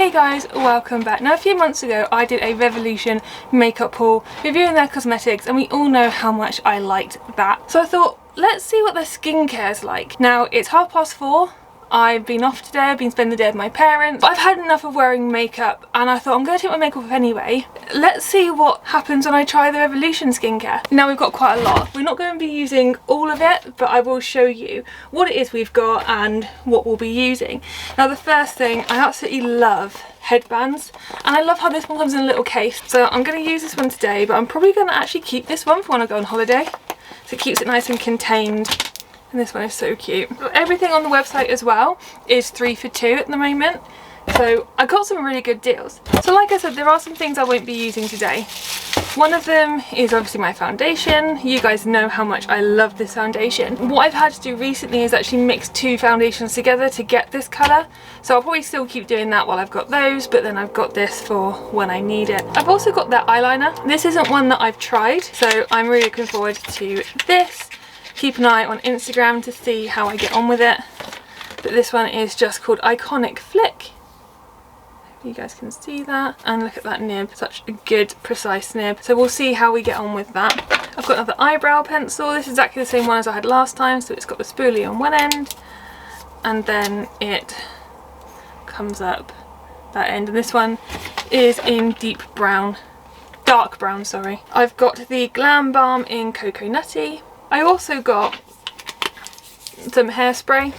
Hey guys, welcome back. Now a few months ago I did a Revolution makeup haul reviewing their cosmetics and we all know how much I liked that. So I thought, let's see what their skincare is like. Now it's 4:30. I've been off today, I've been spending the day with my parents. But I've had enough of wearing makeup and I thought I'm going to take my makeup off anyway. Let's see what happens when I try the Revolution skincare. Now we've got quite a lot. We're not going to be using all of it, but I will show you what it is we've got and what we'll be using. Now the first thing, I absolutely love headbands and I love how this one comes in a little case. So I'm going to use this one today, but I'm probably going to actually keep this one for when I go on holiday. So it keeps it nice and contained. And this one is so cute. Everything on the website as well is 3 for 2 at the moment. So I got some really good deals. So like I said, there are some things I won't be using today. One of them is obviously my foundation. You guys know how much I love this foundation. What I've had to do recently is actually mix 2 foundations together to get this colour. So I'll probably still keep doing that while I've got those, but then I've got this for when I need it. I've also got their eyeliner. This isn't one that I've tried, so I'm really looking forward to this. Keep an eye on Instagram to see how I get on with it. But this one is just called Iconic Flick. You guys can see that. And look at that nib, such a good precise nib. So we'll see how we get on with that. I've got another eyebrow pencil. This is exactly the same one as I had last time. So it's got the spoolie on one end and then it comes up that end. And this one is in deep brown, dark brown, sorry. I've got the Glam Balm in Cocoa Nutty. I also got some hairspray.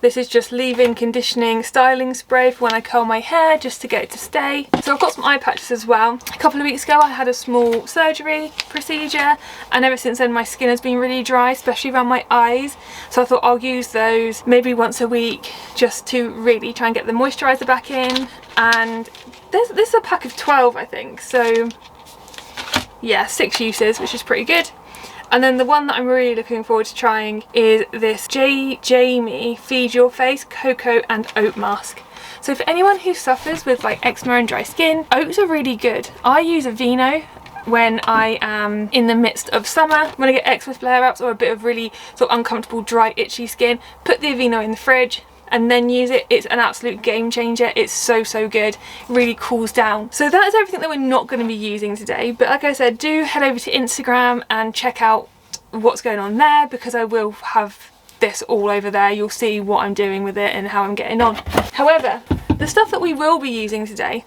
This is just leave-in conditioning styling spray for when I curl my hair, just to get it to stay. So I've got some eye patches as well. A couple of weeks ago I had a small surgery procedure and ever since then my skin has been really dry, especially around my eyes. So I thought I'll use those maybe once a week just to really try and get the moisturiser back in. And this is a pack of 12 I think. So yeah, 6 uses, which is pretty good. And then the one that I'm really looking forward to trying is this J. Jamie Feed Your Face Cocoa and Oat Mask. So for anyone who suffers with like eczema and dry skin, oats are really good. I use Aveeno when I am in the midst of summer, when I get eczema flare-ups or a bit of really sort of uncomfortable, dry, itchy skin. Put the Aveeno in the fridge and then use it. It's an absolute game changer. It's so good. It really cools down. So that is everything that we're not going to be using today, but like I said, do head over to Instagram and check out what's going on there, because I will have this all over there. You'll see what I'm doing with it and how I'm getting on. However, the stuff that we will be using today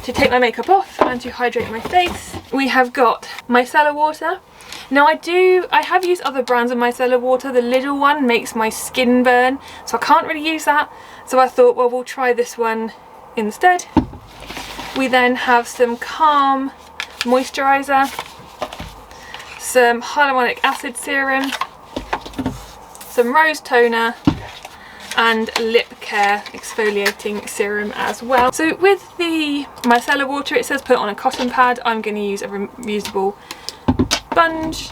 to take my makeup off and to hydrate my face, we have got micellar water. Now I have used other brands of micellar water. The Lidl one makes my skin burn, so I can't really use that. So I thought, well, we'll try this one instead. We then have some Calm moisturiser, some hyaluronic acid serum, some rose toner, and lip care exfoliating serum as well. So with the micellar water, it says put it on a cotton pad. I'm going to use a reusable sponge.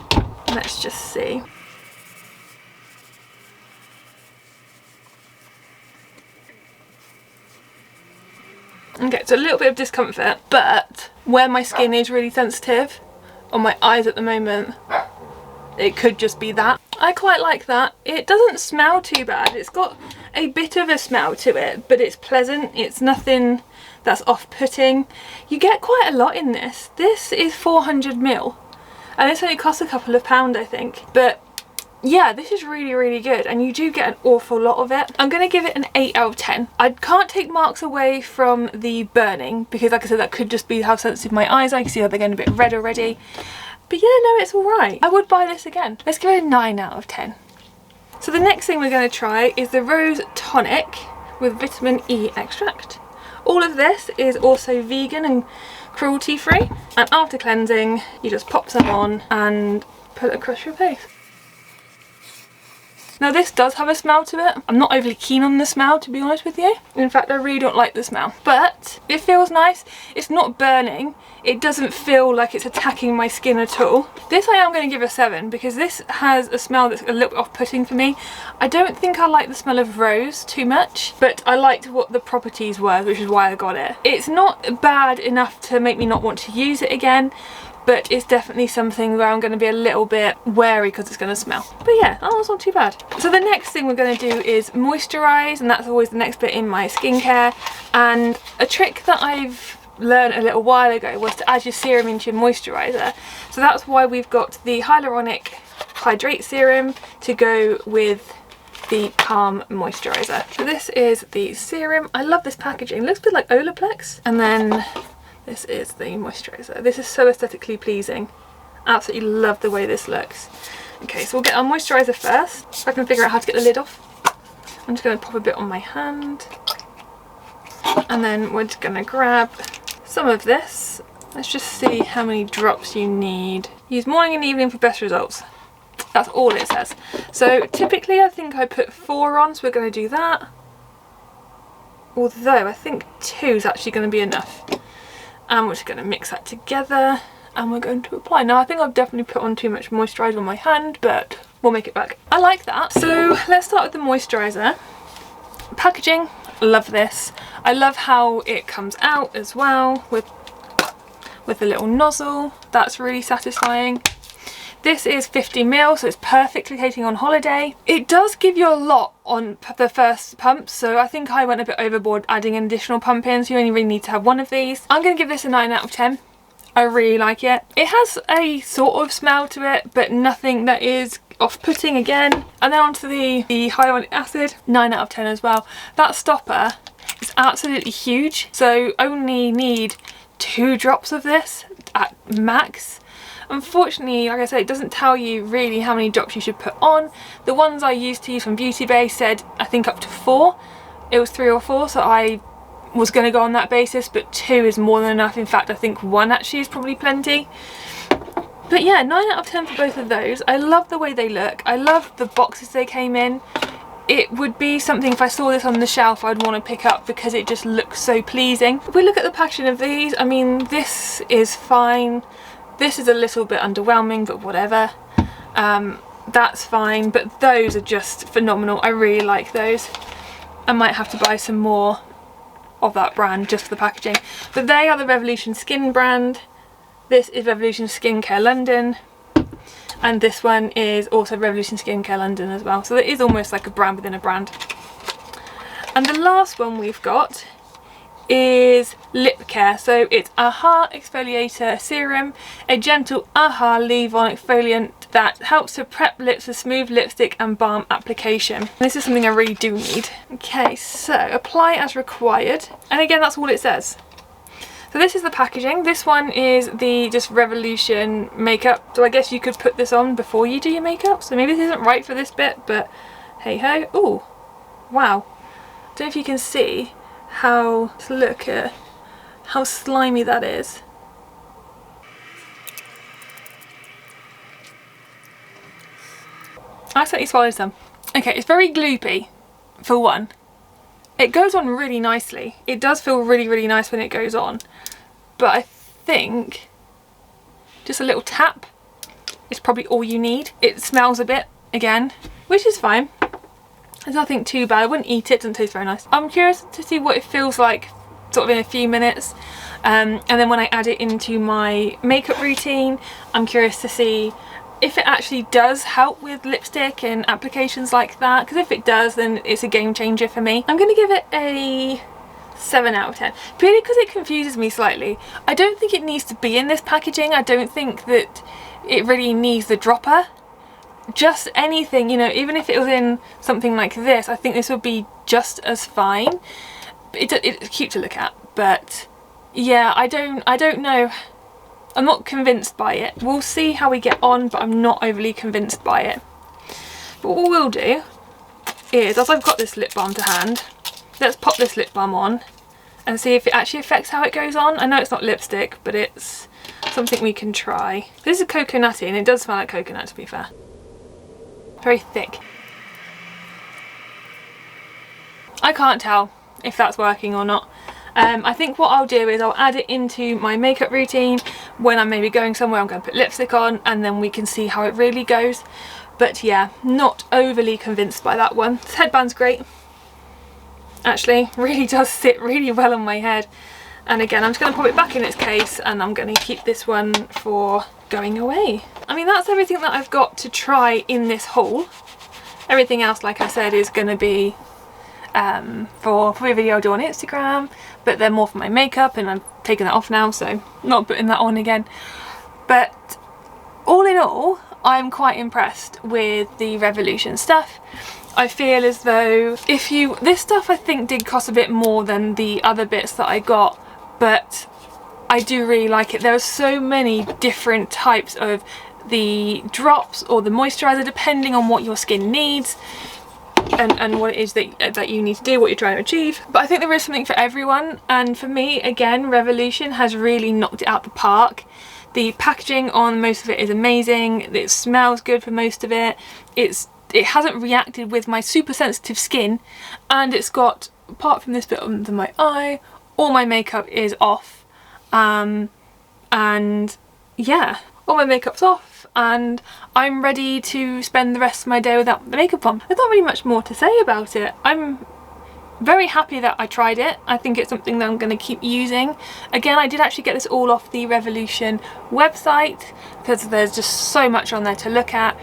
Let's just see. Okay, so a little bit of discomfort, but where my skin is really sensitive on my eyes at the moment, it could just be that. I quite like that. It doesn't smell too bad. It's got a bit of a smell to it, but it's pleasant. It's nothing that's off-putting. You get quite a lot in this. This is 400ml. And this only costs a couple of pounds, I think. But yeah, this is really good, and you do get an awful lot of it. I'm going to give it an 8 out of 10. I can't take marks away from the burning, because like I said, that could just be how sensitive my eyes are. You can see how they're getting a bit red already. But yeah, no, it's alright. I would buy this again. Let's give it a 9 out of 10. So the next thing we're going to try is the Rose Tonic with vitamin E extract. All of this is also vegan and cruelty free, and after cleansing you just pop some on and put it across your face. Now this does have a smell to it. I'm not overly keen on the smell, to be honest with you. In fact, I really don't like the smell, but it feels nice. It's not burning. It doesn't feel like it's attacking my skin at all. This I am going to give a 7 because this has a smell that's a little bit off-putting for me. I don't think I like the smell of rose too much, but I liked what the properties were, which is why I got it. It's not bad enough to make me not want to use it again, but it's definitely something where I'm going to be a little bit wary because it's going to smell. But yeah, that was not too bad. So the next thing we're going to do is moisturise, and that's always the next bit in my skincare. And a trick that I've learned a little while ago was to add your serum into your moisturiser. So that's why we've got the Hyaluronic Hydrate Serum to go with the Calm Moisturiser. So this is the serum. I love this packaging. It looks a bit like Olaplex. And then this is the moisturiser. This is so aesthetically pleasing. Absolutely love the way this looks. Okay, so we'll get our moisturiser first. If I can figure out how to get the lid off. I'm just going to pop a bit on my hand. And then we're just going to grab some of this. Let's just see how many drops you need. Use morning and evening for best results. That's all it says. So typically I think I put 4 on, so we're going to do that. Although I think 2 is actually going to be enough. And we're just going to mix that together and we're going to apply. Now I think I've definitely put on too much moisturiser on my hand, but we'll make it back. I like that. So let's start with the moisturiser. Packaging, love this. I love how it comes out as well with the little nozzle. That's really satisfying. This is 50ml, so it's perfectly taking on holiday. It does give you a lot on the first pump, so I think I went a bit overboard adding an additional pump in, so you only really need to have 1 of these. I'm going to give this a 9 out of 10. I really like it. It has a sort of smell to it, but nothing that is off-putting again. And then onto the hyaluronic acid, 9 out of 10 as well. That stopper is absolutely huge, so only need 2 drops of this at max. Unfortunately, like I said, it doesn't tell you really how many drops you should put on. The ones I used to use from Beauty Bay said I think up to 4. It was 3 or 4, so I was going to go on that basis, but 2 is more than enough. In fact, I think 1 actually is probably plenty. But yeah, 9 out of 10 for both of those. I love the way they look. I love the boxes they came in. It would be something, if I saw this on the shelf, I'd want to pick up because it just looks so pleasing. If we look at the packaging of these, I mean, this is fine. This is a little bit underwhelming, but whatever. That's fine, but those are just phenomenal. I really like those. I might have to buy some more of that brand just for the packaging. But they are the Revolution Skin brand. This is Revolution Skincare London. And this one is also Revolution Skincare London as well. So it is almost like a brand within a brand. And the last one we've got is lip care. So it's AHA Exfoliator Serum, a gentle AHA leave-on exfoliant that helps to prep lips with smooth lipstick and balm application. This is something I really do need. Okay, so apply as required. And again, that's all it says. So this is the packaging. This one is the just Revolution makeup. So I guess you could put this on before you do your makeup. So maybe this isn't right for this bit, but hey ho. Ooh, wow. Don't know if you can see how, to look at how slimy that is. I accidentally swallowed some. Okay, it's very gloopy for one. It goes on really nicely. It does feel really, really nice when it goes on. But I think just a little tap is probably all you need. It smells a bit again, which is fine. There's nothing too bad. I wouldn't eat it, it doesn't taste very nice. I'm curious to see what it feels like sort of in a few minutes. And then when I add it into my makeup routine, I'm curious to see if it actually does help with lipstick and applications like that. Because if it does, then it's a game changer for me. I'm going to give it a 7 out of 10. Purely because it confuses me slightly. I don't think it needs to be in this packaging. I don't think that it really needs the dropper. Just anything, you know, even if it was in something like this, I think this would be just as fine. It's cute to look at, but yeah, I don't know. I'm not convinced by it. We'll see how we get on, but I'm not overly convinced by it. But what we'll do is, as I've got this lip balm to hand, let's pop this lip balm on and see if it actually affects how it goes on. I know it's not lipstick, but it's something we can try. This is coconutty, and it does smell like coconut, to be fair. Very thick. I can't tell if that's working or not. I think what I'll do is I'll add it into my makeup routine when I'm maybe going somewhere I'm going to put lipstick on, and then we can see how it really goes. But yeah, not overly convinced by that one. This headband's great. Actually, really does sit really well on my head. And again, I'm just going to pop it back in its case, and I'm going to keep this one for going away. I mean, that's everything that I've got to try in this haul. Everything else, like I said, is going to be for a video I'll do on Instagram, but they're more for my makeup, and I'm taking that off now, so not putting that on again. But all in all, I'm quite impressed with the Revolution stuff. I feel as though this stuff I think did cost a bit more than the other bits that I got, but I do really like it. There are so many different types of the drops or the moisturiser depending on what your skin needs and what it is that you need to do, what you're trying to achieve. But I think there is something for everyone, and for me, again, Revolution has really knocked it out the park. The packaging on most of it is amazing. It smells good for most of it. It hasn't reacted with my super sensitive skin, and it's got, apart from this bit under my eye, all my makeup is off. And yeah, all my makeup's off, and I'm ready to spend the rest of my day without the makeup on. There's not really much more to say about it. I'm very happy that I tried it. I think it's something that I'm going to keep using. Again, I did actually get this all off the Revolution website because there's just so much on there to look at.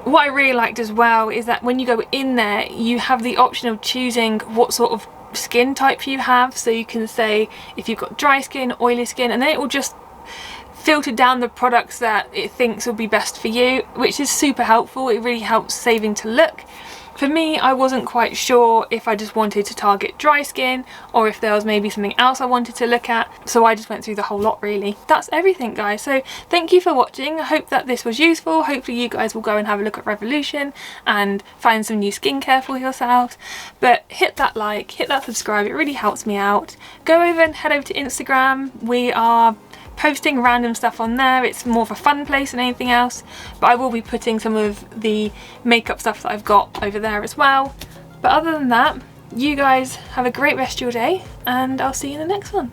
What I really liked as well is that when you go in there, you have the option of choosing what sort of skin type you have. So you can say if you've got dry skin, oily skin, and then it will just filter down the products that it thinks will be best for you, which is super helpful. It really helps saving to look. For me, I wasn't quite sure if I just wanted to target dry skin or if there was maybe something else I wanted to look at, so I just went through the whole lot really. That's everything, guys, so thank you for watching. I hope that this was useful. Hopefully you guys will go and have a look at Revolution and find some new skincare for yourselves. But hit that like, hit that subscribe, it really helps me out. Go over and head over to Instagram. We are posting random stuff on there. It's more of a fun place than anything else, but I will be putting some of the makeup stuff that I've got over there as well. But other than that, you guys have a great rest of your day, and I'll see you in the next one.